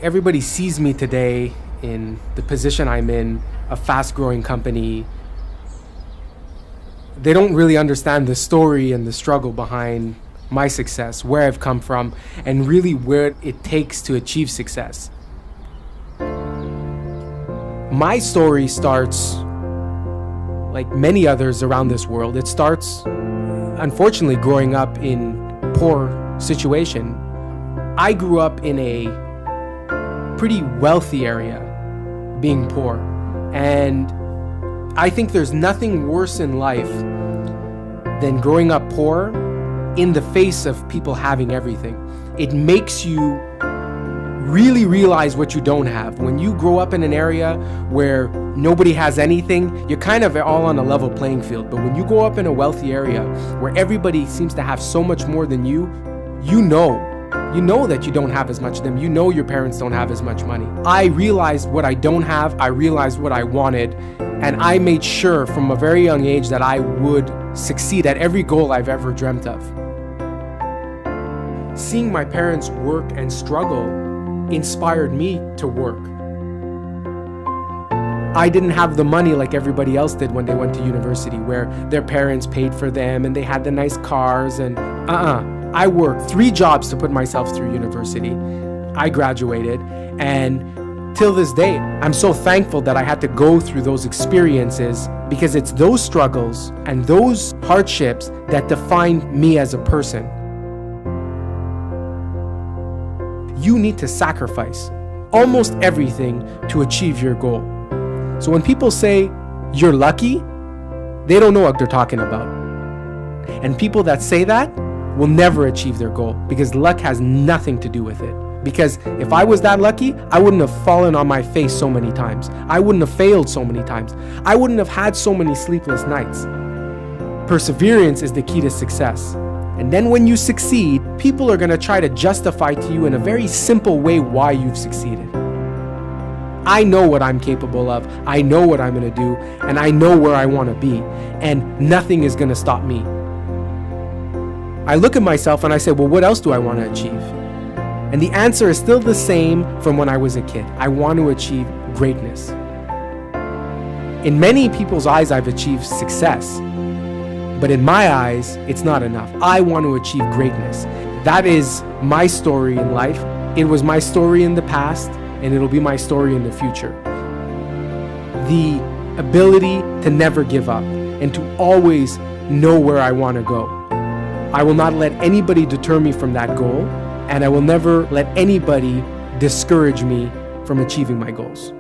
everybody sees me today in the position I'm in, a fast-growing company, they don't really understand the story and the struggle behind my success, where I've come from, and really where it takes to achieve success. My story starts, like many others around this world, it starts, unfortunately, growing up in poor situation. I grew up in a pretty wealthy area, being poor, and I think there's nothing worse in life than growing up poor in the face of people having everything. It makes you really realize what you don't have. When you grow up in an area where nobody has anything, you're kind of all on a level playing field. But when you grow up in a wealthy area where everybody seems to have so much more than you, you know that you don't have as much as them. You know your parents don't have as much money. I realized what I don't have. I realized what I wanted. And I made sure from a very young age that I would succeed at every goal I've ever dreamt of. Seeing my parents work and struggle inspired me to work. I didn't have the money like everybody else did when they went to university, where their parents paid for them and they had the nice cars and I worked 3 jobs to put myself through university. I graduated, and till this day, I'm so thankful that I had to go through those experiences, because it's those struggles and those hardships that define me as a person. You need to sacrifice almost everything to achieve your goal. So when people say you're lucky, they don't know what they're talking about. And people that say that will never achieve their goal, because luck has nothing to do with it. Because if I was that lucky, I wouldn't have fallen on my face so many times. I wouldn't have failed so many times. I wouldn't have had so many sleepless nights. Perseverance is the key to success. And then when you succeed, people are going to try to justify to you in a very simple way why you've succeeded. I know what I'm capable of. I know what I'm going to do. And I know where I want to be. And nothing is going to stop me. I look at myself and I say, well, what else do I want to achieve? And the answer is still the same from when I was a kid. I want to achieve greatness. In many people's eyes, I've achieved success. But in my eyes, it's not enough. I want to achieve greatness. That is my story in life. It was my story in the past, and it'll be my story in the future. The ability to never give up and to always know where I want to go. I will not let anybody deter me from that goal, and I will never let anybody discourage me from achieving my goals.